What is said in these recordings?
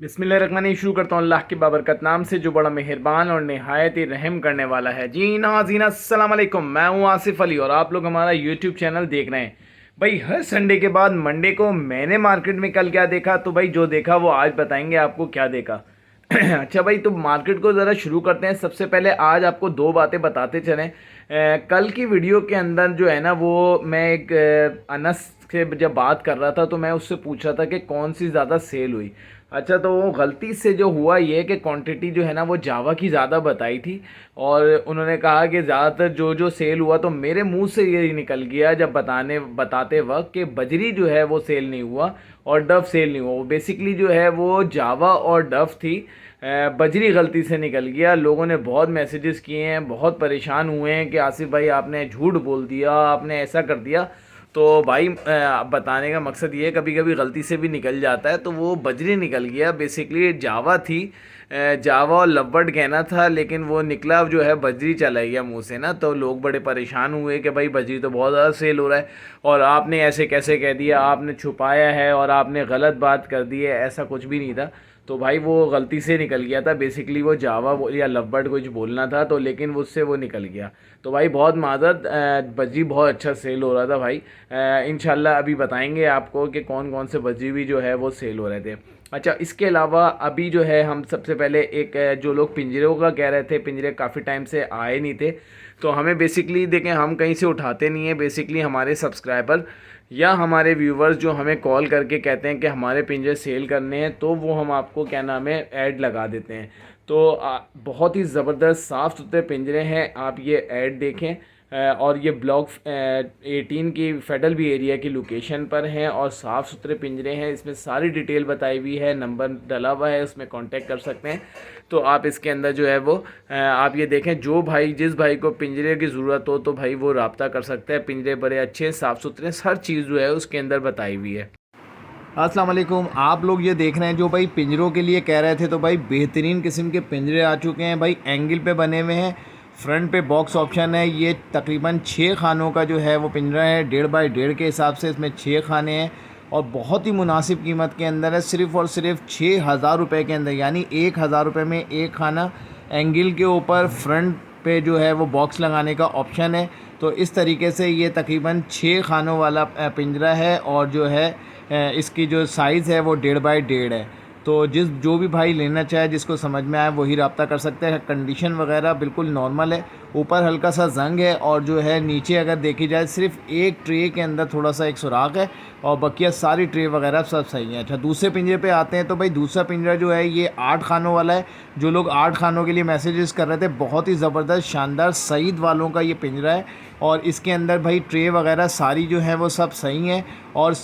बिस्मिल्लाहिर्रहमानिर्रहीम। शुरू करता हूँ अल्लाह के बाबरकत नाम से जो बड़ा मेहरबान और नहायत ही रहम करने वाला है। जी नाज़रीन अस्सलाम वालेकुम, मैं हूँ आसिफ अली और आप लोग हमारा यूट्यूब चैनल देख रहे हैं। भाई हर संडे के बाद मंडे को मैंने मार्केट में कल क्या देखा, तो भाई जो देखा वो आज बताएंगे आपको क्या देखा। अच्छा भाई, तो मार्केट को ज़रा शुरू करते हैं। सबसे पहले आज आपको दो बातें बताते चलें। कल की वीडियो के अंदर जो है ना, वो मैं एक अनस से जब बात कर रहा था तो मैं उससे पूछ रहा था कि कौन सी ज़्यादा सेल हुई। अच्छा, तो वो गलती से जो हुआ ये कि क्वांटिटी जो है ना वो जावा की ज़्यादा बताई थी और उन्होंने कहा कि ज़्यादातर जो जो सेल हुआ, तो मेरे मुंह से ये निकल गया जब बताते वक्त कि बजरी जो है वो सेल नहीं हुआ और डव सेल नहीं हुआ। वो बेसिकली जो है वो जावा और डव थी। बजरी गलती से निकल गया। लोगों ने बहुत मैसेजेस किए हैं, बहुत परेशान हुए हैं कि आसिफ भाई आपने झूठ बोल दिया, आपने ऐसा कर दिया। तो भाई बताने का मकसद ये है, कभी कभी गलती से भी निकल जाता है। तो वो बजरी निकल गया, बेसिकली जावा थी। जावा और लव्वर्ड कहना था, लेकिन वो निकला जो है बजरी चला गया मुंह से ना। तो लोग बड़े परेशान हुए कि भाई बजरी तो बहुत ज़्यादा सेल हो रहा है और आपने ऐसे कैसे कह दिया, आपने छुपाया है और आपने गलत बात कर दी है, ऐसा कुछ भी नहीं था। तो भाई वो गलती से निकल गया था। बेसिकली वो जावा या लव्वर्ड कुछ बोलना था, तो लेकिन उससे वो निकल गया। तो भाई बहुत माजरत। बजरी बहुत अच्छा सेल हो रहा था भाई। इंशाल्लाह अभी बताएंगे आपको कि कौन कौन से बजरी भी जो है वो सेल हो रहे थे। अच्छा, इसके अलावा अभी जो है हम सबसे पहले एक जो लोग पिंजरों का कह रहे थे, पिंजरे काफ़ी टाइम से आए नहीं थे। तो हमें बेसिकली देखें, हम कहीं से उठाते नहीं हैं। बेसिकली हमारे सब्सक्राइबर या हमारे व्यूवर्स जो हमें कॉल करके कहते हैं कि हमारे पिंजरे सेल करने हैं, तो वो हम आपको क्या नाम है ऐड लगा देते हैं। तो बहुत ही ज़बरदस्त साफ़ सुथरे पिंजरे हैं, आप ये ऐड देखें। और ये ब्लॉक 18 की फेडरल भी एरिया की लोकेशन पर हैं और साफ़ सुथरे पिंजरे हैं। इसमें सारी डिटेल बताई हुई है, नंबर डला हुआ है, उसमें कांटेक्ट कर सकते हैं। तो आप इसके अंदर जो है वो आप ये देखें, जो भाई जिस भाई को पिंजरे की ज़रूरत हो तो भाई वो रब्ता कर सकता है। पिंजरे बड़े अच्छे साफ़ सुथरे, हर चीज़ जो है उसके अंदर बताई हुई है। अस्सलाम वालेकुम। आप लोग ये देख रहे हैं जो भाई पिंजरों के लिए कह रहे थे, तो भाई बेहतरीन किस्म के पिंजरे आ चुके हैं भाई। एंगल पे बने हुए हैं, फ्रंट पे बॉक्स ऑप्शन है। ये तकरीबन 6 खानों का जो है वो पिंजरा है, 1.5 बाई 1.5 के हिसाब से इसमें 6 खाने हैं और बहुत ही मुनासिब कीमत के अंदर है। सिर्फ़ और सिर्फ 6,000 रुपये के अंदर, यानी 1,000 रुपये में एक खाना। एंगल के ऊपर फ्रंट पे जो है वो बॉक्स लगाने का ऑप्शन है। तो इस तरीके से ये तकरीबन 6 खानों वाला पिंजरा है और जो है इसकी जो साइज़ है वो 1.5 बाई 1.5 है। तो जो भी भाई लेना चाहे, जिसको समझ में आए वही रब्ता कर सकते हैं। कंडीशन वगैरह बिल्कुल नॉर्मल है। ऊपर हल्का सा जंग है और जो है नीचे अगर देखी जाए सिर्फ एक ट्रे के अंदर थोड़ा सा एक सुराख है और बकिया सारी ट्रे वगैरह सब सही है। अच्छा, दूसरे पिंजरे पे आते हैं। तो भाई दूसरा पिंजरा जो है ये 8 खानों वाला है। जो लोग 8 खानों के लिए मैसेजेस कर रहे थे, बहुत ही ज़बरदस्त शानदार सईद वालों का ये पिंजरा है और इसके अंदर भाई ट्रे वगैरह सारी जो है वो सब सही हैं। और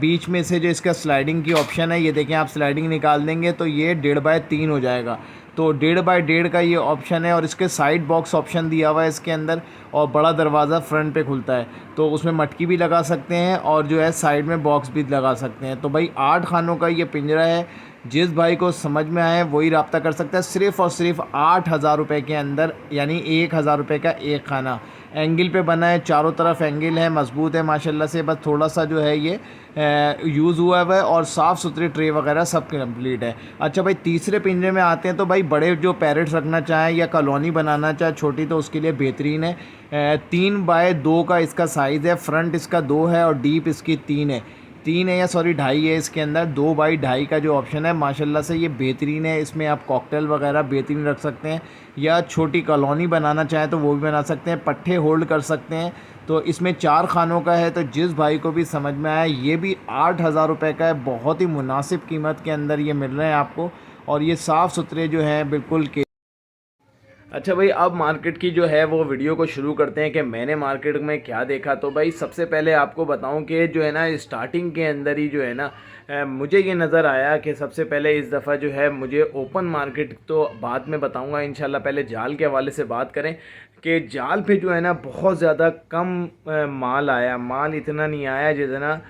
बीच में से जो इसका स्लाइडिंग की ऑप्शन है, ये देखें, आप स्लाइडिंग निकाल देंगे तो ये 1.5 बाई 3 हो जाएगा। तो 1.5 बाई 1.5 का ये ऑप्शन है और इसके साइड बॉक्स ऑप्शन दिया हुआ है इसके अंदर। और बड़ा दरवाज़ा फ्रंट पे खुलता है, तो उसमें मटकी भी लगा सकते हैं और जो है साइड में बॉक्स भी लगा सकते हैं। तो भाई 8 खानों का ये पिंजरा है। जिस भाई को समझ में आए वही रब्ता कर सकता है। सिर्फ़ और सिर्फ 8,000 रुपये के अंदर, यानी 1,000 रुपये का एक खाना। एंगल पे बना है, चारों तरफ एंगल है, मजबूत है माशाल्लाह से। बस थोड़ा सा जो है ये यूज़ हुआ है और साफ़ सुथरी ट्रे वगैरह सब कंप्लीट है। अच्छा भाई, तीसरे पिंजरे में आते हैं। तो भाई बड़े जो पैरेट्स रखना चाहें या कॉलोनी बनाना चाहे छोटी, तो उसके लिए बेहतरीन है। 3 बाई 2 का इसका साइज़ है। फ्रंट इसका 2 है और डीप इसकी 3 है। 3 है या सॉरी 2.5 है इसके अंदर। 2 बाई 2.5 का जो ऑप्शन है माशाल्लाह से ये बेहतरीन है। इसमें आप कॉकटेल वगैरह बेहतरीन रख सकते हैं या छोटी कॉलोनी बनाना चाहें तो वो भी बना सकते हैं। पट्टे होल्ड कर सकते हैं। तो इसमें 4 खानों का है। तो जिस भाई को भी समझ में आया, ये भी 8,000 रुपये का है। बहुत ही मुनासिब कीमत के अंदर ये मिल रहे हैं आपको और ये साफ़ सुथरे जो हैं बिल्कुल के। अच्छा भाई, अब मार्केट की जो है वो वीडियो को शुरू करते हैं कि मैंने मार्केट में क्या देखा। तो भाई सबसे पहले आपको बताऊं कि जो है ना स्टार्टिंग के अंदर ही जो है ना मुझे ये नज़र आया कि सबसे पहले इस दफ़ा जो है मुझे ओपन मार्केट, तो बाद में बताऊंगा इंशाल्लाह, पहले जाल के हवाले से बात करें कि जाल पे जो है ना बहुत ज़्यादा कम माल आया। माल इतना नहीं आया जितना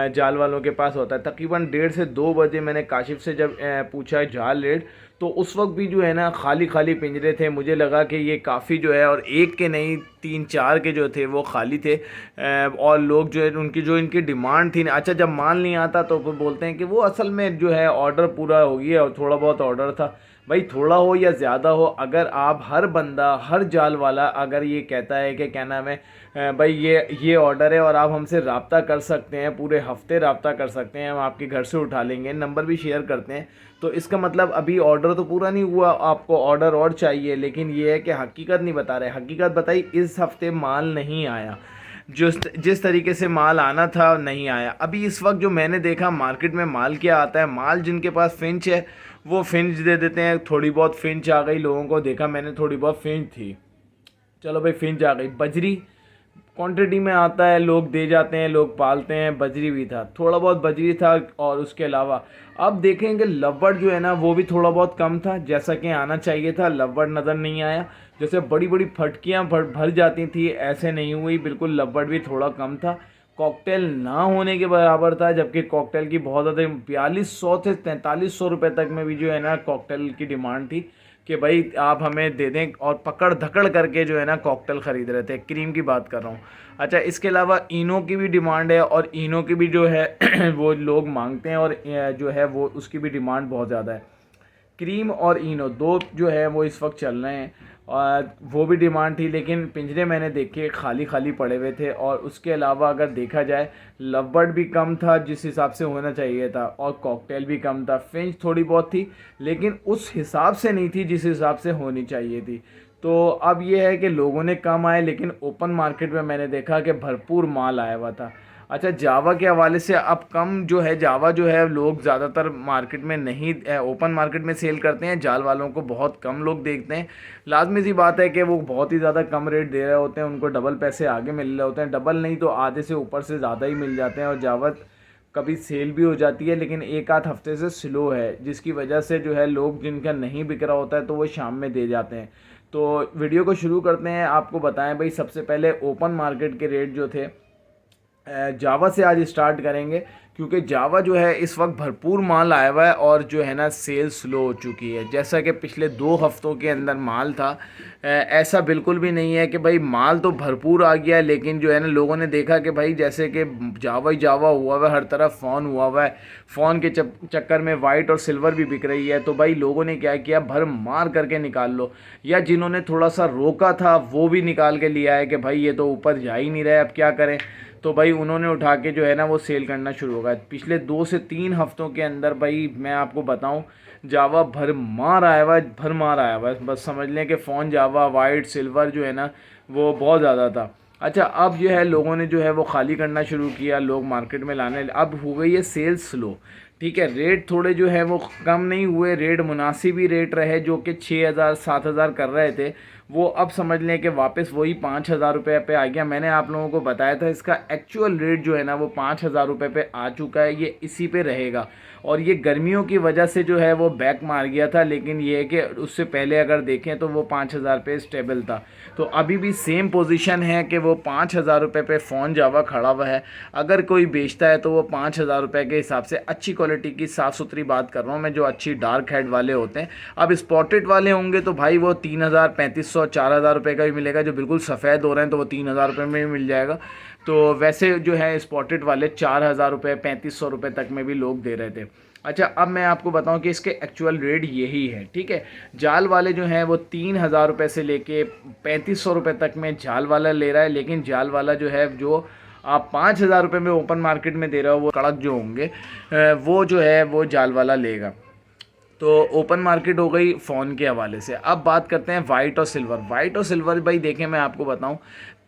जाल वालों के पास होता है। तकरीबन 1:30 से 2 बजे मैंने काशिफ से जब पूछा जाल रेट, तो उस वक्त भी जो है ना खाली खाली पिंजरे थे। मुझे लगा कि ये काफ़ी जो है, और एक के नहीं 3-4 के जो थे वो खाली थे। और लोग जो है उनकी जो इनकी डिमांड थी ना, अच्छा जब माल नहीं आता तो वो बोलते हैं कि वो असल में जो है ऑर्डर पूरा हो गया और थोड़ा बहुत ऑर्डर था। भाई थोड़ा हो या ज़्यादा हो, अगर आप हर बंदा हर जाल वाला अगर ये कहता है कि क्या नाम है भाई ये ऑर्डर है और आप हमसे रब्ता कर सकते हैं, पूरे हफ्ते रब्ता कर सकते हैं, हम आपके घर से उठा लेंगे, नंबर भी शेयर करते हैं, तो इसका मतलब अभी ऑर्डर तो पूरा नहीं हुआ, आपको ऑर्डर और चाहिए। लेकिन ये है कि हकीकत नहीं बता रहे। हकीकत बताई, इस हफ्ते माल नहीं आया, जिस तरीके से माल आना था नहीं आया। अभी इस वक्त जो मैंने देखा मार्केट में माल क्या आता है, माल जिनके पास फिंच है वो फिंच दे देते हैं। थोड़ी बहुत फिंच आ गई, लोगों को देखा मैंने थोड़ी बहुत फिंच थी, चलो भाई फिंच आ गई। बजरी क्वांटिटी में आता है, लोग दे जाते हैं, लोग पालते हैं। बजरी भी था, थोड़ा बहुत बजरी था। और उसके अलावा अब देखेंगे लव्वड़ जो है ना वो भी थोड़ा बहुत कम था, जैसा कि आना चाहिए था। लव्वड़ नज़र नहीं आया। जैसे बड़ी बड़ी फटकियाँ भर जाती थी, ऐसे नहीं हुई बिल्कुल। लव्वड़ भी थोड़ा कम था, कॉकटेल ना होने के बराबर था, जबकि कॉकटेल की बहुत ज़्यादा 4200 से 4300 रुपये तक में भी जो है ना कॉकटेल की डिमांड थी कि भाई आप हमें दे दें। और पकड़ धकड़ करके जो है ना कॉकटेल ख़रीद रहे थे, क्रीम की बात कर रहा हूँ। अच्छा, इसके अलावा इनो की भी डिमांड है, और इनो की भी जो है वो लोग मांगते हैं, और जो है वो उसकी भी डिमांड बहुत ज़्यादा है। क्रीम और इनो दो जो है वो इस वक्त चल रहे हैं, और वो भी डिमांड थी। लेकिन पिंजरे मैंने देखे खाली खाली पड़े हुए थे। और उसके अलावा अगर देखा जाए, लवबर्ड भी कम था जिस हिसाब से होना चाहिए था, और कॉकटेल भी कम था। फिंच थोड़ी बहुत थी, लेकिन उस हिसाब से नहीं थी जिस हिसाब से होनी चाहिए थी। तो अब ये है कि लोगों ने कम आए, लेकिन ओपन मार्केट में मैंने देखा कि भरपूर माल आया हुआ था। अच्छा, जावा के हवाले से अब कम जो है, जावा जो है लोग ज़्यादातर मार्केट में नहीं, ओपन मार्केट में सेल करते हैं। जाल वालों को बहुत कम लोग देखते हैं। लाजमी सी बात है कि वो बहुत ही ज़्यादा कम रेट दे रहे होते हैं, उनको डबल पैसे आगे मिल रहे होते हैं। डबल नहीं तो आधे से ऊपर से ज़्यादा ही मिल जाते हैं। और जावा कभी सेल भी हो जाती है, लेकिन एक आध हफ्ते से स्लो है, जिसकी वजह से जो है लोग जिनका नहीं बिक रहा होता है तो वो शाम में दे जाते हैं। तो वीडियो को शुरू करते हैं। आपको बताएं भाई, सबसे पहले ओपन मार्केट के रेट जो थे, जावा से आज स्टार्ट करेंगे, क्योंकि जावा जो है इस वक्त भरपूर माल आया हुआ है, और जो है ना सेल स्लो हो चुकी है। जैसा कि पिछले 2 हफ्तों के अंदर माल था, ऐसा बिल्कुल भी नहीं है कि भाई माल तो भरपूर आ गया है, लेकिन जो है ना लोगों ने देखा कि भाई जैसे कि जावा ही जावा हुआ हुआ है, हर तरफ फ़ोन हुआ हुआ है, फ़ोन के चक्कर में वाइट और सिल्वर भी बिक रही है। तो भाई लोगों ने क्या किया, भर मार करके निकाल लो, या जिन्होंने थोड़ा सा रोका था वो भी निकाल के लिया है कि भाई ये तो ऊपर जा ही नहीं रहा है, अब क्या करें। तो भाई उन्होंने उठा के जो है ना वो सेल करना शुरू होगा। पिछले 2 से 3 हफ्तों के अंदर भाई मैं आपको बताऊं, जावा भरमार आया हुआ है, भरमार आया हुआ है। बस समझ लें कि फ़ोन जावा वाइट सिल्वर जो है ना वो बहुत ज़्यादा था। अच्छा, अब जो है लोगों ने जो है वो खाली करना शुरू किया, लोग मार्केट में लाने, अब हो गई है सेल स्लो। ठीक है, रेट थोड़े जो है वो कम नहीं हुए, रेट मुनासिब ही रेट रहे, जो कि 6,000 7,000 कर रहे थे, वो अब समझ लें कि वापस वही 5,000 रुपये पे आ गया। मैंने आप लोगों को बताया था इसका एक्चुअल रेट जो है ना वो 5,000 रुपये पे आ चुका है, ये इसी पे रहेगा। और ये गर्मियों की वजह से जो है वो बैक मार गया था, लेकिन ये है कि उससे पहले अगर देखें तो वो 5,000 पे स्टेबल था। तो अभी भी सेम पोजीशन है कि वो 5,000 रुपये पे फ़ोन जावा खड़ा हुआ है। अगर कोई बेचता है तो वो 5,000 रुपये के हिसाब से, अच्छी क्वालिटी की साफ़ सुथरी बात कर रहा हूँ मैं, जो अच्छी डार्क हेड वाले होते हैं। अब स्पॉटेड वाले होंगे तो भाई वो 3,000 3,500 4,000 रुपये का भी मिलेगा। जो बिल्कुल सफ़ेद हो रहे हैं तो वो 3,000 रुपये में भी मिल जाएगा। तो वैसे जो है स्पॉटेड वाले 4,000 रुपये 3,500 रुपये तक में भी लोग दे रहे थे। अच्छा, अब मैं आपको बताऊं कि इसके एक्चुअल रेट यही है। ठीक है, जाल वाले जो हैं वो 3,000 रुपये से लेके 3,500 रुपये तक में जाल वाला ले रहा है। लेकिन जाल वाला जो है, जो आप 5,000 रुपये में ओपन मार्केट में दे रहे हो, वो कड़क जो होंगे वो जो है वो जाल वाला लेगा। तो ओपन मार्केट हो गई फ़ोन के हवाले से। अब बात करते हैं वाइट और सिल्वर। वाइट और सिल्वर भाई देखें, मैं आपको बताऊं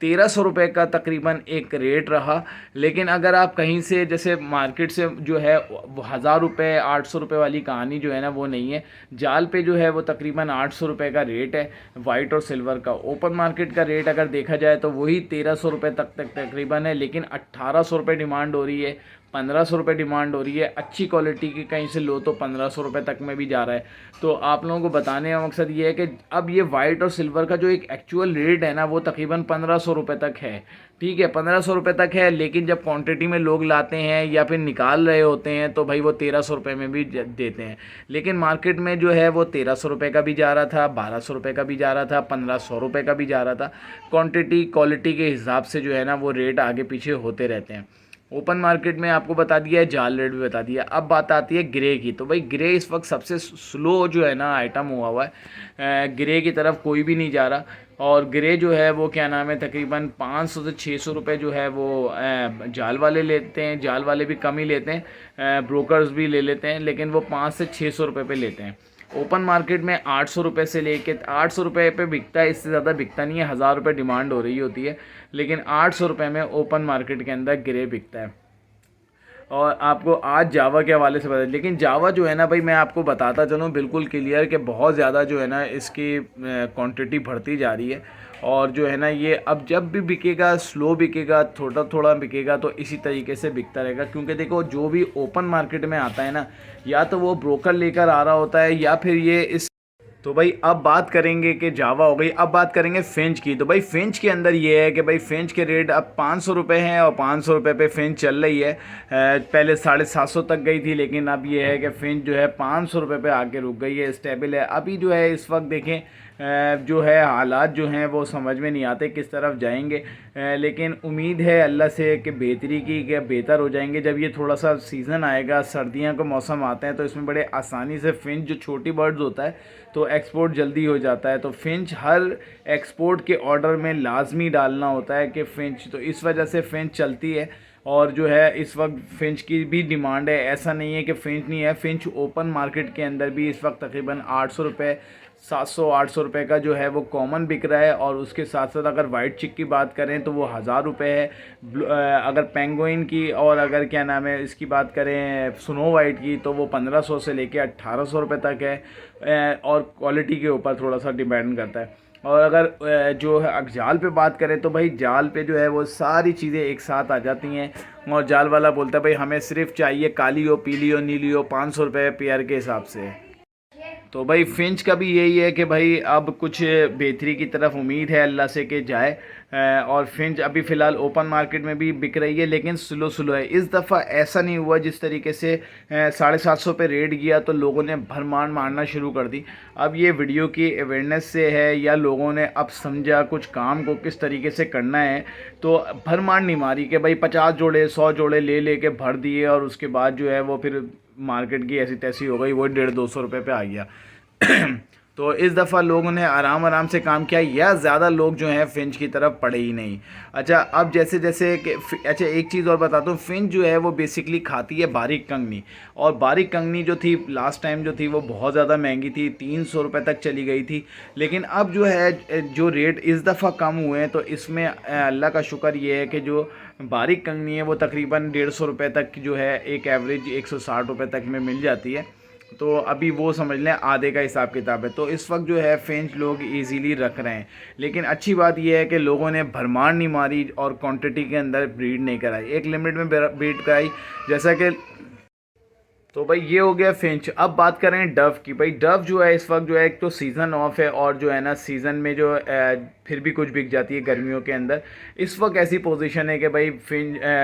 1,300 रुपये का तकरीबन एक रेट रहा। लेकिन अगर आप कहीं से जैसे मार्केट से जो है 1,000 रुपये 800 रुपये वाली कहानी जो है ना वो नहीं है। जाल पे जो है वो तकरीबन 800 रुपये का रेट है वाइट और सिल्वर का। ओपन मार्केट का रेट अगर देखा जाए तो वही 1,300 रुपये तक तकरीबन है, लेकिन 1,800 रुपये डिमांड हो रही है। 1500 रुपये डिमांड हो रही है। अच्छी क्वालिटी की कहीं से लो तो 1500 रुपये तक में भी जा रहा है। तो आप लोगों को बताने का मकसद ये है कि अब ये वाइट और सिल्वर का जो एक एक्चुअल रेट है ना वो तकरीबन 1500 रुपये तक है। ठीक है, 1500 रुपये तक है, लेकिन जब क्वांटिटी में लोग लाते हैं या फिर निकाल रहे होते हैं तो भाई वो 1300 रुपये में भी देते हैं। लेकिन मार्केट में जो है वो 1300 रुपये का भी जा रहा था, 1200 रुपये का भी जा रहा था, 1500 रुपये का भी जा रहा था। क्वांटिटी क्वालिटी के हिसाब से जो है ना वो रेट आगे पीछे होते रहते हैं। ओपन मार्केट में आपको बता दिया है, जाल रेट भी बता दिया। अब बात आती है ग्रे की। तो भाई ग्रे इस वक्त सबसे स्लो जो है ना आइटम हुआ है। ग्रे की तरफ कोई भी नहीं जा रहा। और ग्रे जो है वो क्या नाम है, तकरीबन 500 से 600 रुपये जो है वो जाल वाले लेते हैं। जाल वाले भी कम ही लेते हैं, ब्रोकर्स भी ले लेते हैं, लेकिन वो 500 से 600 रुपये पे लेते हैं। ओपन मार्केट में 800 रुपये से लेके 800 रुपये पे बिकता है, इससे ज़्यादा बिकता नहीं है। 1000 रुपये डिमांड हो रही होती है, लेकिन 800 रुपये में ओपन मार्केट के अंदर ग्रे बिकता है। और आपको आज जावा के हवाले से बता, लेकिन जावा जो है ना भाई, मैं आपको बताता चलूँ बिल्कुल क्लियर कि बहुत ज़्यादा जो है ना इसकी क्वांटिटी बढ़ती जा रही है। और जो है ना ये अब जब भी बिकेगा, स्लो बिकेगा, थोड़ा थोड़ा बिकेगा, तो इसी तरीके से बिकता रहेगा। क्योंकि देखो जो भी ओपन मार्केट में आता है ना, या तो वो ब्रोकर लेकर आ रहा होता है या फिर ये इस। तो भाई अब बात करेंगे कि जावा हो गई, अब बात करेंगे फिंच की। तो भाई फिंच के अंदर ये है कि भाई फिंच के रेट अब 500 रुपये हैं और 500 रुपये पे फिंच चल रही है। पहले 750 तक गई थी, लेकिन अब ये है कि फिंच जो है 500 रुपये पे आके रुक गई है, स्टेबल है। अभी जो है इस वक्त देखें जो है हालात जो हैं वो समझ में नहीं आते किस तरफ जाएंगे, लेकिन उम्मीद है अल्लाह से कि बेहतरी की, कि बेहतर हो जाएंगे। जब ये थोड़ा सा सीज़न आएगा, सर्दियों का मौसम आता है, तो इसमें बड़े आसानी से फिंच जो छोटी बर्ड्स होता है तो एक्सपोर्ट जल्दी हो जाता है। तो फिंच हर एक्सपोर्ट के ऑर्डर में लाजमी डालना होता है कि फिंच, तो इस वजह से फिंच चलती है। और जो है इस वक्त फिंच की भी डिमांड है, ऐसा नहीं है कि फिंच नहीं है। फिंच ओपन मार्केट के अंदर भी इस वक्त तकरीबन 800 रुपये, 700-800 रुपये का जो है वो कॉमन बिक रहा है। और उसके साथ साथ अगर वाइट चिक की बात करें तो वो 1000 रुपये है। अगर पेंगुइन की और अगर क्या नाम है इसकी बात करें स्नो वाइट की, तो वो 1500 से लेके 1800 रुपये तक है। और क्वालिटी के ऊपर थोड़ा सा डिपेंड करता है। और अगर जो है जाल पे बात करें तो भाई जाल पे जो है वो सारी चीज़ें एक साथ आ जाती हैं। और जाल वाला बोलता है भाई हमें सिर्फ चाहिए काली हो, पीली हो, नीली हो, 500 रुपये पेयर के हिसाब से। तो भाई फिंच का भी यही है कि भाई अब कुछ बेहतरी की तरफ उम्मीद है अल्लाह से कि जाए। और फिंच अभी फ़िलहाल ओपन मार्केट में भी बिक रही है, लेकिन स्लो स्लो है। इस दफ़ा ऐसा नहीं हुआ जिस तरीके से 750 पे रेट गया तो लोगों ने भरमार मारना शुरू कर दी। अब ये वीडियो की अवेयरनेस से है, या लोगों ने अब समझा कुछ काम को किस तरीके से करना है, तो भरमार नहीं मारी कि भाई 50 जोड़े 100 जोड़े ले के भर दिए और उसके बाद जो है वो फिर मार्केट की ऐसी तैसी हो गई, वो 150-200 रुपये पे आ गया। तो इस दफ़ा लोगों ने आराम आराम से काम किया, या ज़्यादा लोग जो हैं फिंच की तरफ पड़े ही नहीं। अच्छा, अब जैसे जैसे कि अच्छा एक चीज़ और बताता हूँ, फिंच जो है वो बेसिकली खाती है बारीक कंगनी। और बारीक कंगनी जो थी लास्ट टाइम जो थी वो बहुत ज़्यादा महंगी थी, 300 रुपये तक चली गई थी। लेकिन अब जो है जो रेट इस दफ़ा कम हुए हैं, तो इसमें अल्लाह का शुक्र ये है कि जो बारीक कंगनी है वो तकरीबन 150 रुपये तक जो है एक एवरेज 160 रुपये तक में मिल जाती है। तो अभी वो समझ लें आधे का हिसाब किताब है। तो इस वक्त जो है फिंच लोग इजीली रख रहे हैं। लेकिन अच्छी बात यह है कि लोगों ने भरमार नहीं मारी और क्वांटिटी के अंदर ब्रीड नहीं कराई, एक लिमिट में ब्रीड कराई, जैसा कि। तो भाई ये हो गया फिंच। अब बात करें डव की। भाई डव जो है इस वक्त जो है एक तो सीज़न ऑफ है, और जो है ना सीज़न में जो फिर भी कुछ बिक जाती है गर्मियों के अंदर। इस वक्त ऐसी पोजीशन है कि भाई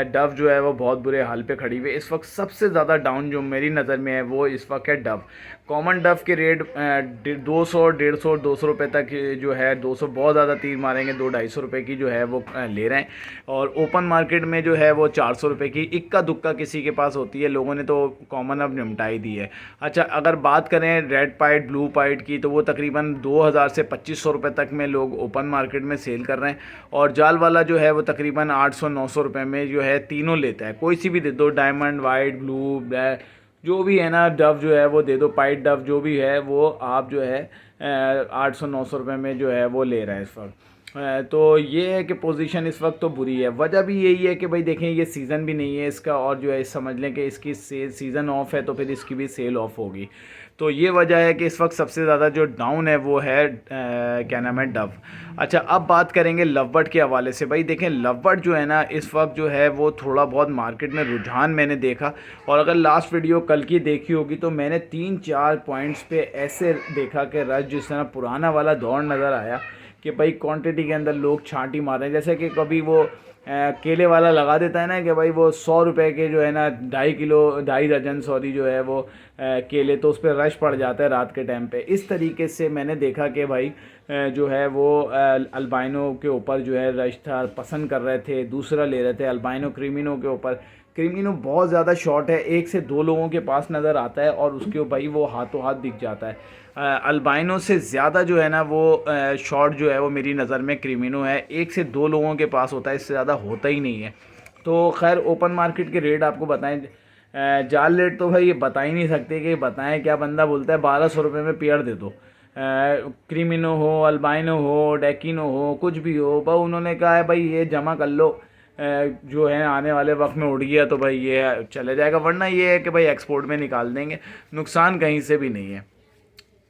डव जो है वो बहुत बुरे हाल पे खड़ी हुई है। इस वक्त सबसे ज़्यादा डाउन जो मेरी नज़र में है वो इस वक्त है डव। कॉमन डव के रेट 200, 150, 200 रुपये तक जो है, 200 बहुत ज़्यादा तीर मारेंगे, 200-250 रुपये की जो है वो ले रहे हैं। और ओपन मार्केट में जो है वो 400 रुपये की इक्का दुक्का किसी के पास होती है, लोगों ने तो कॉमन अब निपटाई दी है। अच्छा, अगर बात करें रेड पाइट, ब्लू पाइट की, तो वो तकरीबन 2000 से 2500 रुपये तक में लोग ओपन मार्केट में सेल कर रहे हैं। और जाल वाला जो है वो तकरीबन 800-900 रुपये में जो है तीनों लेता है। कोई सी भी दे दो, डायमंड, वाइट, ब्लू, ब्लैक, जो भी है ना डव जो है वो दे दो, पाइट डव जो भी है वो आप जो है 800-900 रुपये में जो है वो ले रहा है इस वक्त। तो ये है कि पोजीशन इस वक्त तो बुरी है। वजह भी यही है कि भाई देखें ये सीज़न भी नहीं है इसका, और जो है समझ लें कि इसकी सीज़न ऑफ है तो फिर इसकी भी सेल ऑफ होगी। तो ये वजह है कि इस वक्त सबसे ज़्यादा जो डाउन है वो है क्या नाम है, डव। अच्छा, अब बात करेंगे लवबर्ड के हवाले से। भाई देखें लवबर्ड जो है ना इस वक्त जो है वो थोड़ा बहुत मार्केट में रुझान मैंने देखा, और अगर लास्ट वीडियो कल की देखी होगी तो मैंने 3-4 पॉइंट्स पे ऐसे देखा कि रश जिस तरह पुराना वाला दौर नज़र आया कि भाई क्वांटिटी के अंदर लोग छांटी मार रहे हैं। जैसे कि कभी वो केले वाला लगा देता है ना कि भाई वो 100 रुपए के जो है ना 2.5 दर्जन सॉरी जो है वो केले, तो उस पर रश पड़ जाता है रात के टाइम पे। इस तरीके से मैंने देखा कि भाई जो है वो अल्बाइनो के ऊपर जो है रश था, पसंद कर रहे थे, दूसरा ले रहे थे अल्बाइनो क्रीमिनो के ऊपर। क्रीमिनो बहुत ज़्यादा शॉर्ट है, 1 से 2 लोगों के पास नज़र आता है और उसके भाई वो हाथों हाथ दिख जाता है। अल्बाइनो से ज़्यादा जो है ना वो शॉर्ट जो है वो मेरी नज़र में क्रीमिनो है, 1 से 2 लोगों के पास होता है, इससे ज़्यादा होता ही नहीं है। तो खैर ओपन मार्केट के रेट आपको बताएं, जाल रेट तो भाई ये बता ही नहीं सकते कि बताएं क्या। बंदा बोलता है 1200 रुपये में पेयर दे दो, क्रीमिनो हो, अल्बाइनो हो, डेकिनो हो, कुछ भी हो, भाई उन्होंने कहा है भाई ये जमा कर लो, जो है आने वाले वक्त में उड़ गया तो भाई ये चले जाएगा, वरना ये है कि भाई एक्सपोर्ट में निकाल देंगे, नुकसान कहीं से भी नहीं है।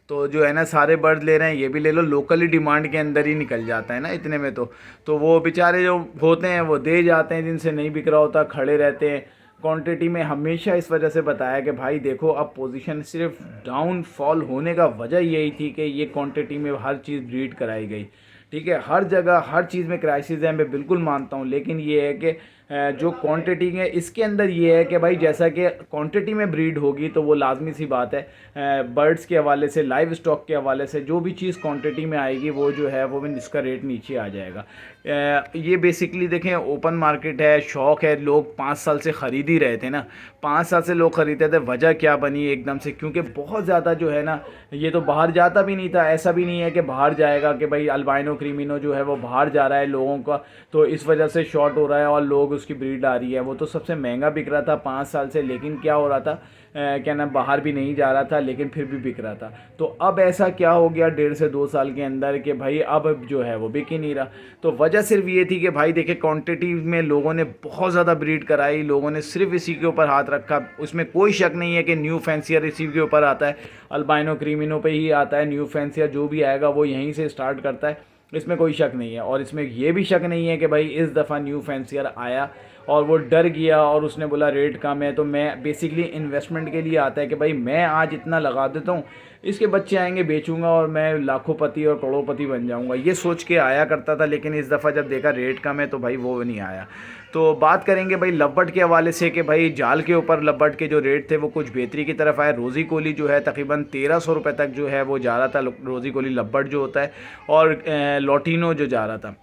तो जो है ना सारे बर्ड ले रहे हैं, ये भी ले लो, लोकली डिमांड के अंदर ही निकल जाता है ना इतने में। तो वो बेचारे जो होते हैं वो दे जाते हैं, जिनसे नहीं बिक रहा होता खड़े रहते हैं क्वांटिटी में। हमेशा इस वजह से बताया कि भाई देखो अब पोजीशन सिर्फ डाउनफॉल होने का वजह यही थी कि ये क्वांटिटी में हर चीज़ ब्रीड कराई गई। ठीक है, हर जगह हर चीज़ में क्राइसिस है, मैं बिल्कुल मानता हूँ, लेकिन ये है कि जो क्वांटिटी है इसके अंदर ये है कि भाई जैसा कि क्वांटिटी में ब्रीड होगी तो वो लाजमी सी बात है, बर्ड्स के हवाले से, लाइव स्टॉक के हवाले से जो भी चीज़ क्वांटिटी में आएगी वो जो है वो भी इसका रेट नीचे आ जाएगा। ये बेसिकली देखें ओपन मार्केट है, शौक़ है, लोग 5 साल से ख़रीद ही रहे थे ना, 5 साल से लोग ख़रीदते थे। वजह क्या बनी एकदम से, क्योंकि बहुत ज़्यादा जो है ना ये तो बाहर जाता भी नहीं था, ऐसा भी नहीं है कि बाहर जाएगा कि भाई अल्बाइनो क्रीमिनो जो है वो बाहर जा रहा है लोगों का, तो इस वजह से शॉर्ट हो रहा है और लोग उसकी ब्रीड आ रही है। वो तो सबसे महंगा बिक रहा था 5 साल से, लेकिन क्या हो रहा था क्या नाम, बाहर भी नहीं जा रहा था लेकिन फिर भी बिक रहा था। तो अब ऐसा क्या हो गया 1.5 से 2 साल के अंदर कि भाई अब जो है वो बिक ही नहीं रहा। तो वजह सिर्फ ये थी कि भाई देखे क्वांटिटी में लोगों ने बहुत ज़्यादा ब्रीड कराई, लोगों ने सिर्फ इसी के ऊपर हाथ रखा। उसमें कोई शक नहीं है कि न्यू फैंसियर इसी के ऊपर आता है, अल्बाइनो क्रीमिनो पे ही आता है, न्यू फैंसियर जो भी आएगा वो यहीं से स्टार्ट करता है, इसमें कोई शक नहीं है। और इसमें ये भी शक नहीं है कि भाई इस दफ़ा न्यू फैंसियर आया और वो डर गया और उसने बोला रेट कम है, तो मैं बेसिकली इन्वेस्टमेंट के लिए आता है कि भाई मैं आज इतना लगा देता हूँ, इसके बच्चे आएंगे बेचूंगा और मैं लाखोंपति और करोड़पति बन जाऊंगा, ये सोच के आया करता था। लेकिन इस दफ़ा जब देखा रेट कम है तो भाई वो नहीं आया। तो बात करेंगे भाई लवबर्ड के हवाले से कि भाई जाल के ऊपर लवबर्ड के जो रेट थे वो कुछ बेहतरी की तरफ आए। रोज़ी कोली जो है तकरीबन 1300 रुपये तक जो है वो जा रहा था, रोज़ी कोली लवबर्ड जो होता है, और लॉटिनो जो जा रहा था।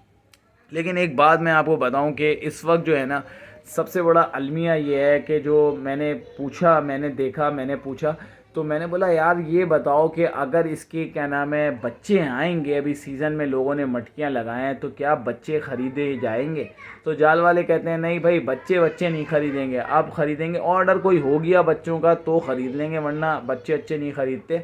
लेकिन एक बात मैं आपको बताऊं कि इस वक्त जो है ना सबसे बड़ा अलमिया ये है कि जो मैंने पूछा तो मैंने बोला यार ये बताओ कि अगर इसके क्या नाम है बच्चे आएंगे, अभी सीज़न में लोगों ने मटकियां लगाए हैं, तो क्या बच्चे ख़रीदे जाएंगे? तो जाल वाले कहते हैं नहीं भाई बच्चे नहीं ख़रीदेंगे, अब ख़रीदेंगे ऑर्डर कोई हो गया बच्चों का तो ख़रीद लेंगे, वरना बच्चे नहीं ख़रीदते,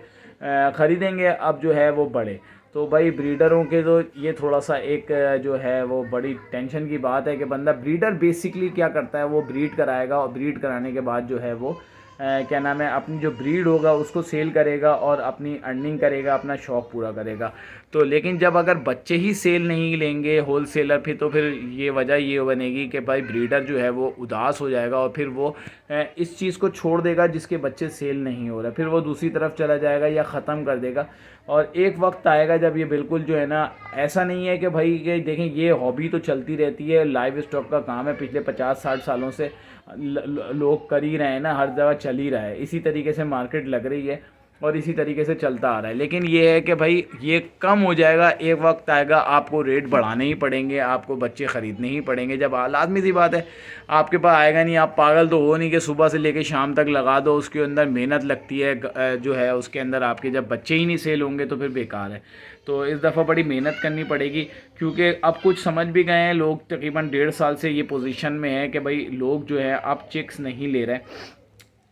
ख़रीदेंगे अब जो है वो बड़े। तो भाई ब्रीडरों के तो ये थोड़ा सा एक जो है वो बड़ी टेंशन की बात है कि बंदा ब्रीडर बेसिकली क्या करता है, वो ब्रीड कराएगा और ब्रीड कराने के बाद जो है वो क्या नाम है अपनी जो ब्रीड होगा उसको सेल करेगा और अपनी अर्निंग करेगा, अपना शौक़ पूरा करेगा। तो लेकिन जब अगर बच्चे ही सेल नहीं लेंगे होल सेलर, फिर ये वजह ये बनेगी कि भाई ब्रीडर जो है वो उदास हो जाएगा और फिर वो इस चीज़ को छोड़ देगा जिसके बच्चे सेल नहीं हो रहे, फिर वो दूसरी तरफ चला जाएगा या ख़त्म कर देगा। और एक वक्त आएगा जब ये बिल्कुल जो है ना, ऐसा नहीं है कि भाई ये देखें ये हॉबी तो चलती रहती है, लाइव स्टॉक का काम है, पिछले 50-60 सालों से लोग कर ही रहे हैं ना, हर जगह चल ही रहा है, इसी तरीके से मार्केट लग रही है और इसी तरीके से चलता आ रहा है। लेकिन ये है कि भाई ये कम हो जाएगा, एक वक्त आएगा आपको रेट बढ़ाने ही पड़ेंगे, आपको बच्चे ख़रीदने ही पड़ेंगे। जब लाजमी सी बात है आपके पास आएगा नहीं, आप पागल तो हो नहीं कि सुबह से लेकर शाम तक लगा दो, उसके अंदर मेहनत लगती है जो है उसके अंदर, आपके जब बच्चे ही नहीं सेल होंगे तो फिर बेकार है। तो इस दफ़ा बड़ी मेहनत करनी पड़ेगी, क्योंकि अब कुछ समझ भी गए हैं लोग, तकरीबन 1.5 साल से ये पोजीशन में है कि भाई लोग जो है अब चिक्स नहीं ले रहे,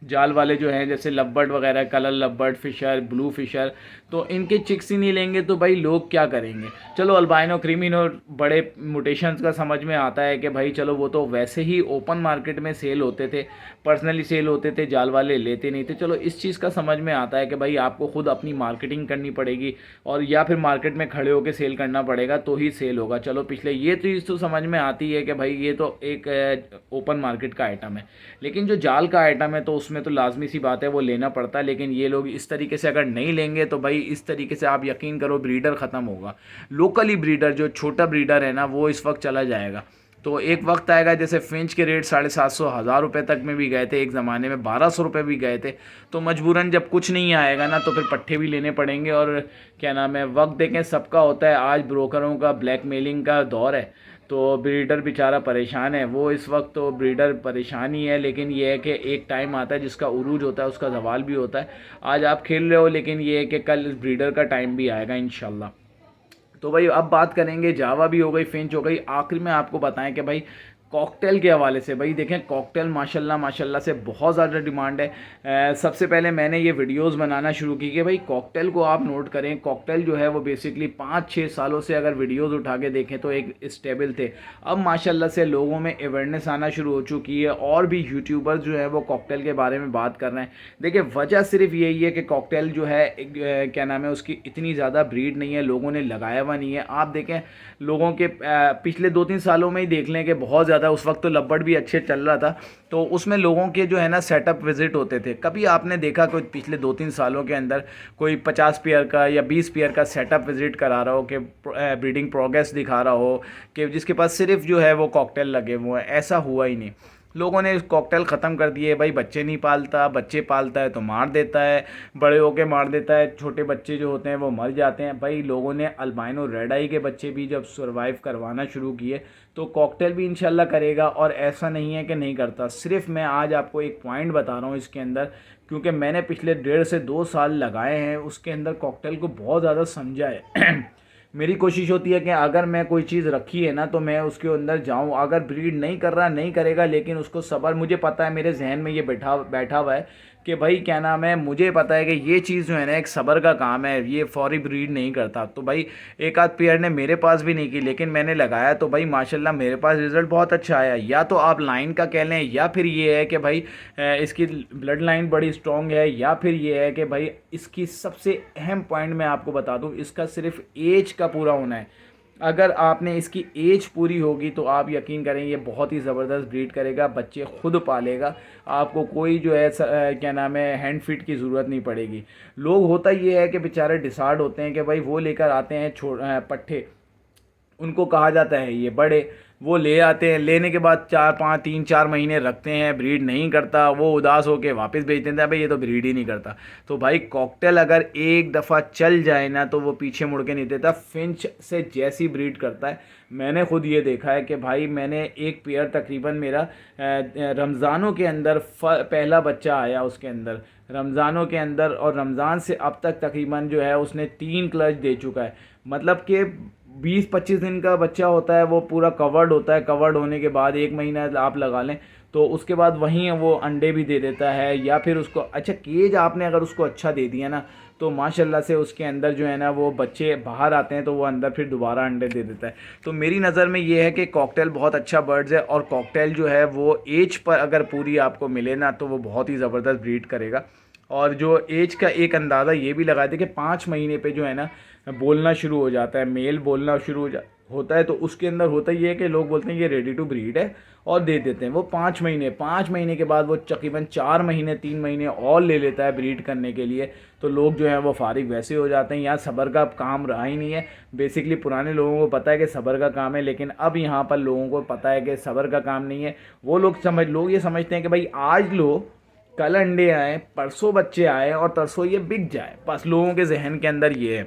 जाल वाले जो हैं जैसे लवबर्ड वगैरह, colour lovebird, fischer, blue fischer, तो इनके चिक्स ही नहीं लेंगे तो भाई लोग क्या करेंगे। चलो अल्बाइनो, क्रीमिनो, बड़े म्यूटेशंस का समझ में आता है कि भाई चलो वो तो वैसे ही ओपन मार्केट में सेल होते थे, पर्सनली सेल होते थे, जाल वाले लेते नहीं थे। चलो इस चीज़ का समझ में आता है कि भाई आपको खुद अपनी मार्केटिंग करनी पड़ेगी और या फिर मार्केट में खड़े होकर सेल करना पड़ेगा तो ही सेल होगा। चलो पिछले ये चीज़ तो समझ में आती है कि भाई ये तो एक ओपन मार्केट का आइटम है, लेकिन जो जाल का आइटम है तो उसमें तो लाजमी सी बात है वो लेना पड़ता है। लेकिन ये लोग इस तरीके से अगर नहीं लेंगे तो भाई इस तरीके से आप यकीन करो ब्रीडर ख़त्म होगा। लोकली ब्रीडर, जो छोटा ब्रीडर है ना, वो इस वक्त चला जाएगा। तो एक वक्त आएगा जैसे फिंच के रेट 750 हज़ार रुपये तक में भी गए थे, एक ज़माने में 1200 रुपये भी गए थे। तो मजबूरन जब कुछ नहीं आएगा ना तो फिर पट्ठे भी लेने पड़ेंगे। और क्या नाम है, वक्त देखें सबका होता है, आज ब्रोकरों का ब्लैकमेलिंग का दौर है तो ब्रीडर बेचारा परेशान है। वो इस वक्त तो ब्रीडर परेशान ही है, लेकिन ये है कि एक टाइम आता है जिसका उरूज होता है, उसका ज़वाल भी होता है। आज आप खेल रहे हो लेकिन ये है कि कल इस ब्रीडर का टाइम भी आएगा इंशाल्लाह। तो भाई अब बात करेंगे, जावा भी हो गई, फिंच हो गई, आखिर में आपको बताएं कि भाई कॉकटेल के हवाले से। भाई देखें कॉकटेल माशाल्लाह से बहुत ज़्यादा डिमांड है। सबसे पहले मैंने ये वीडियोस बनाना शुरू की कि भाई कॉकटेल को आप नोट करें। कॉकटेल जो है वो बेसिकली 5-6 सालों से अगर वीडियोस उठा के देखें तो एक स्टेबल थे। अब माशाल्लाह से लोगों में अवेयरनेस आना शुरू हो चुकी है और भी यूट्यूबर्स जो है वो कॉकटेल के बारे में बात कर रहे हैं। देखिए वजह सिर्फ यही है कि कॉकटेल जो है क्या नाम है उसकी इतनी ज़्यादा ब्रीड नहीं है, लोगों ने लगाया हुआ नहीं है। आप देखें लोगों के पिछले 2-3 सालों में ही देख लें कि बहुत ज़्यादा, उस वक्त तो लब्बड़ भी अच्छे चल रहा था तो उसमें लोगों के जो है ना सेटअप विजिट होते थे। कभी आपने देखा कोई पिछले 2-3 सालों के अंदर कोई 50 पेयर का या 20 पेयर का सेटअप विजिट करा रहा हो कि ब्रीडिंग प्रोग्रेस दिखा रहा हो कि जिसके पास सिर्फ जो है वो कॉकटेल लगे हुए हैं? ऐसा हुआ ही नहीं। लोगों ने कॉकटेल ख़त्म कर दिए। भाई बच्चे नहीं पालता, बच्चे पालता है तो मार देता है, बड़े होके मार देता है, छोटे बच्चे जो होते हैं वो मर जाते हैं। भाई लोगों ने अल्बाइनो रेड आई के बच्चे भी जब सर्वाइव करवाना शुरू किए तो कॉकटेल भी इंशाल्लाह करेगा। और ऐसा नहीं है कि नहीं करता, सिर्फ मैं आज आपको एक पॉइंट बता रहा हूँ इसके अंदर, क्योंकि मैंने पिछले 1.5 से 2 साल लगाए हैं उसके अंदर कॉकटेल को बहुत ज़्यादा समझा है। मेरी कोशिश होती है कि अगर मैं कोई चीज़ रखी है ना तो मैं उसके अंदर जाऊं। अगर ब्रीड नहीं कर रहा नहीं करेगा, लेकिन उसको सब्र, मुझे पता है, मेरे जहन में ये बैठा हुआ है कि भाई क्या नाम है, मुझे पता है कि ये चीज़ जो है ना एक सब्र का काम है, ये फौरी ब्रीड नहीं करता। तो भाई एक आध पेयर ने मेरे पास भी नहीं की लेकिन मैंने लगाया तो भाई माशाल्लाह मेरे पास रिज़ल्ट बहुत अच्छा आया। या तो आप लाइन का कह लें या फिर ये है कि भाई इसकी ब्लड लाइन बड़ी स्ट्रॉन्ग है, या फिर ये है कि भाई इसकी सबसे अहम पॉइंट मैं आपको बता दूं, इसका सिर्फ एज का पूरा होना है। अगर आपने इसकी एज पूरी होगी तो आप यकीन करें ये बहुत ही ज़बरदस्त ब्रीड करेगा, बच्चे खुद पालेगा, आपको कोई जो है क्या नाम है हैंड फीड की ज़रूरत नहीं पड़ेगी। लोग होता ये है कि बेचारे डिसाइड होते हैं कि भाई वो लेकर आते हैं पट्ठे, उनको कहा जाता है ये बड़े, वो ले आते हैं, लेने के बाद 3-4 महीने रखते हैं, ब्रीड नहीं करता, वो उदास होकर वापस भेज देते हैं, भाई ये तो ब्रीड ही नहीं करता। तो भाई कॉकटेल अगर एक दफ़ा चल जाए ना तो वो पीछे मुड़ के नहीं देता, फिंच से जैसी ब्रीड करता है। मैंने खुद ये देखा है कि भाई मैंने एक पेयर तकरीबन मेरा रमज़ानों के अंदर पहला बच्चा आया उसके अंदर, रमज़ानों के अंदर, और रमज़ान से अब तक तकरीबन जो है उसने 3 क्लच दे चुका है। मतलब कि 20-25 दिन का बच्चा होता है, वो पूरा कवर्ड होता है, कवर्ड होने के बाद 1 महीना आप लगा लें तो उसके बाद वहीं वो अंडे भी दे देता है। या फिर उसको अच्छा केज आपने अगर उसको अच्छा दे दिया ना तो माशाल्लाह से उसके अंदर जो है ना वो बच्चे बाहर आते हैं तो वो अंदर फिर दोबारा अंडे दे देता है। तो मेरी नज़र में ये है कि कॉकटेल बहुत अच्छा बर्ड्स है, और कॉकटेल जो है वो एज पर अगर पूरी आपको मिले ना तो वो बहुत ही ज़बरदस्त ब्रीड करेगा। और जो एज का एक अंदाज़ा ये भी लगाते कि 5 महीने पे जो है ना बोलना शुरू हो जाता है, मेल बोलना शुरू होता है। तो उसके अंदर होता ही है कि लोग बोलते हैं ये रेडी टू ब्रीड है और दे देते हैं। वो 5 महीने के बाद वो तकरीबन 4 महीने 3 महीने और ले लेता है ब्रीड करने के लिए। तो लोग जो हैं वो फारिग वैसे हो जाते हैं। यहाँ सब्र का काम रहा ही नहीं है। बेसिकली पुराने लोगों को पता है कि सब्र का काम है, लेकिन अब यहाँ पर लोगों को पता है कि सब्र का काम नहीं है। वो लोग ये समझते हैं कि भाई आज लो, कल अंडे आए, परसों बच्चे आए और तरसों ये बिक जाए, बस लोगों के जहन के अंदर ये है।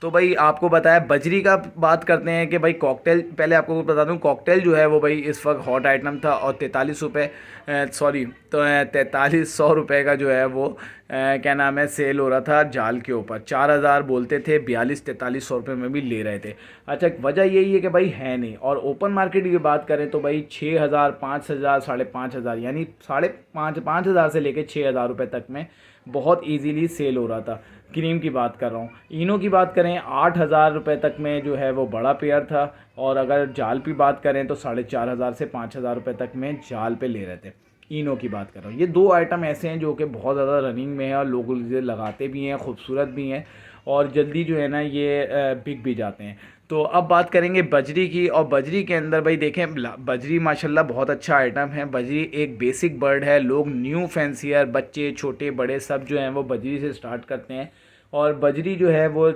तो भाई आपको बताया बजरी का बात करते हैं कि भाई कॉकटेल, पहले आपको बता दूं कॉकटेल जो है वो भाई इस वक्त हॉट आइटम था और 43 रुपये, सॉरी तो 4300 रुपये का जो है वो क्या नाम है सेल हो रहा था जाल के ऊपर। 4000 बोलते थे, 4300-4300 रुपये में भी ले रहे थे। अच्छा, वजह यही है कि भाई है नहीं। और ओपन मार्केट की बात करें तो भाई 6000, 5000, 5500 यानी 5,500 से लेकर 6000 रुपये तक में बहुत इजीली सेल हो रहा था। क्रीम की बात कर रहा हूँ। इनो की बात करें 8,000 रुपये तक में जो है वो बड़ा पेयर था, और अगर जाल की बात करें तो 4,500 से 5,000 रुपये तक में जाल पे ले रहे थे। इनो की बात कर रहा हूँ। ये दो आइटम ऐसे हैं जो कि बहुत ज़्यादा रनिंग में है और लोग इसे लगाते भी हैं, खूबसूरत भी हैं और जल्दी जो है ना ये बिक भी जाते हैं। तो अब बात करेंगे बजरी की, और बजरी के अंदर भाई देखें बजरी माशाल्लाह बहुत अच्छा आइटम है। बजरी एक बेसिक बर्ड है, लोग न्यू फैंसियर बच्चे छोटे बड़े सब जो हैं वो बजरी से स्टार्ट करते हैं। और बजरी जो है वो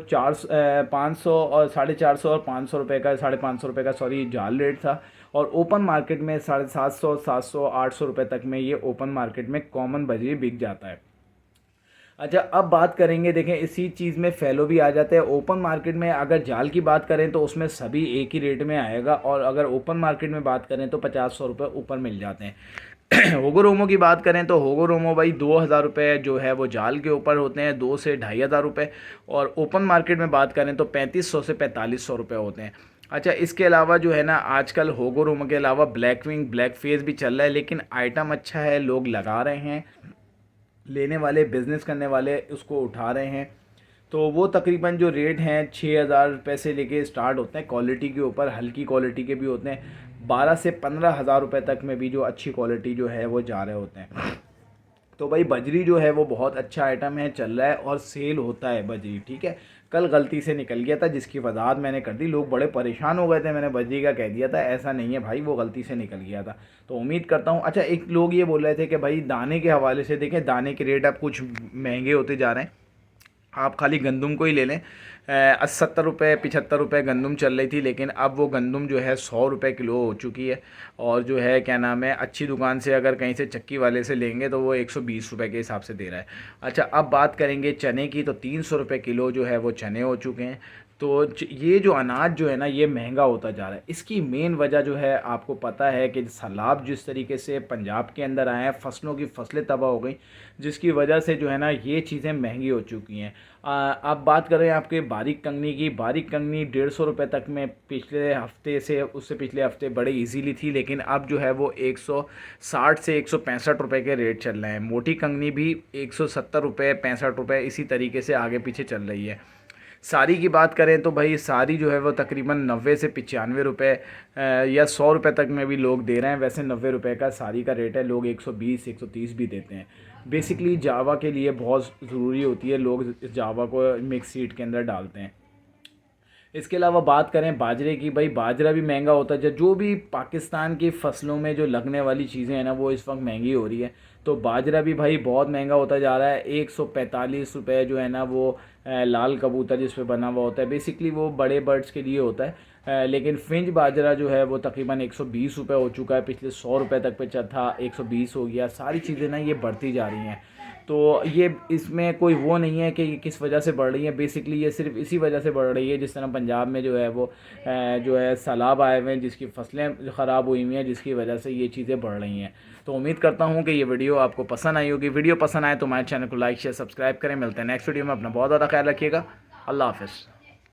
500 और 450 और 500 रुपये का, 550 रुपये का सॉरी जाल रेट था। और ओपन मार्केट में 750, 700, 800 रुपये तक में ये ओपन मार्केट में कॉमन बजरी बिक जाता है। अच्छा, अब बात करेंगे, देखें इसी चीज़ में फैलो भी आ जाते हैं। ओपन मार्केट में अगर जाल की बात करें तो उसमें सभी एक ही रेट में आएगा, और अगर ओपन मार्केट में बात करें तो 50-100 रुपये ऊपर मिल जाते हैं। होगो रोमो की बात करें तो होगो रोमो भाई 2000 रुपये जो है वो जाल के ऊपर होते हैं, 2 से 2,500 रुपये। और ओपन मार्केट में बात करें तो 3500 से 4500 रुपये होते हैं। अच्छा, इसके अलावा जो है ना आजकल होगो रोमो के अलावा ब्लैक विंग, ब्लैक फेस भी चल रहा है, लेकिन आइटम अच्छा है, लोग लगा रहे हैं, लेने वाले बिज़नेस करने वाले उसको उठा रहे हैं। तो वो तकरीबन जो रेट हैं 6,000 रुपये से लेके स्टार्ट होते हैं, क्वालिटी के ऊपर, हल्की क्वालिटी के भी होते हैं। 12 से 15,000 रुपये तक में भी जो अच्छी क्वालिटी जो है वो जा रहे होते हैं। तो भाई बजरी जो है वो बहुत अच्छा आइटम है, चल रहा है और सेल होता है बजरी, ठीक है। कल गलती से निकल गया था जिसकी वजाहत मैंने कर दी, लोग बड़े परेशान हो गए थे, मैंने बजरी का कह दिया था, ऐसा नहीं है भाई, वो गलती से निकल गया था। तो उम्मीद करता हूँ। अच्छा, एक लोग ये बोल रहे थे कि भाई दाने के हवाले से, देखें दाने के रेट अब कुछ महंगे होते जा रहे हैं। आप खाली गंदम को ही ले लें, 70 रुपये 75 रुपये गंदम चल रही थी, लेकिन अब वो गंदम जो है 100 रुपये किलो हो चुकी है। और जो है क्या नाम है, अच्छी दुकान से अगर कहीं से चक्की वाले से लेंगे तो वो 120 रुपये के हिसाब से दे रहा है। अच्छा, अब बात करेंगे चने की, तो 300 रुपये किलो जो है वो चने हो चुके हैं। तो ये जो अनाज जो है ना ये महंगा होता जा रहा है। इसकी मेन वजह जो है आपको पता है कि सैलाब जिस तरीके से पंजाब के अंदर आए हैं, फसलों की फसलें तबाह हो गई, जिसकी वजह से जो है ना ये चीज़ें महंगी हो चुकी हैं। अब बात करें आपके बारीक कंगनी की, बारीक कंगनी 150 रुपये तक में पिछले हफ्ते से, उससे पिछले हफ्ते बड़े इजीली थी, लेकिन अब जो है वो 160 से 165 रुपये के रेट चल रहे हैं। मोटी कंगनी भी 170 रुपये, 65 रुपये, इसी तरीके से आगे पीछे चल रही है। साड़ी की बात करें तो भाई साड़ी जो है वो तकरीबन 90 से 95 रुपये या 100 रुपये तक में भी लोग दे रहे हैं। वैसे 90 रुपये का साड़ी का रेट है, लोग 120, 130 भी देते हैं। बेसिकली जावा के लिए बहुत ज़रूरी होती है, लोग इस जावा को मिक्स सीड के अंदर डालते हैं। इसके अलावा बात करें बाजरे की, भाई बाजरा भी महंगा होता है। जो भी पाकिस्तान की फसलों में जो लगने वाली चीज़ें हैं ना वो इस वक्त महंगी हो रही है, तो बाजरा भी भाई बहुत महंगा होता जा रहा है। 145 रुपये जो है ना वो लाल कबूतर जिस पे बना हुआ होता है, बेसिकली वो बड़े बर्ड्स के लिए होता है। लेकिन फिंच बाजरा जो है वो तकरीबन 120 रुपये हो चुका है, पिछले 100 रुपये तक पे था, 120 हो गया। सारी चीज़ें ना ये बढ़ती जा रही हैं, तो ये इसमें कोई वो नहीं है कि ये किस वजह से बढ़ रही है। बेसिकली ये सिर्फ इसी वजह से बढ़ रही है, जिस तरह पंजाब में जो है वो जो है सैलाब आए हुए हैं, जिसकी फसलें ख़राब हुई हुई हैं, जिसकी वजह से ये चीज़ें बढ़ रही हैं। तो उम्मीद करता हूँ कि ये वीडियो आपको पसंद आई होगी। वीडियो पसंद आए तो हमारे चैनल को लाइक शेयर सब्सक्राइब करें। मिलते हैं नेक्स्ट वीडियो में। अपना बहुत ज़्यादा ख्याल रखिएगा। अल्लाह हाफ़िज़।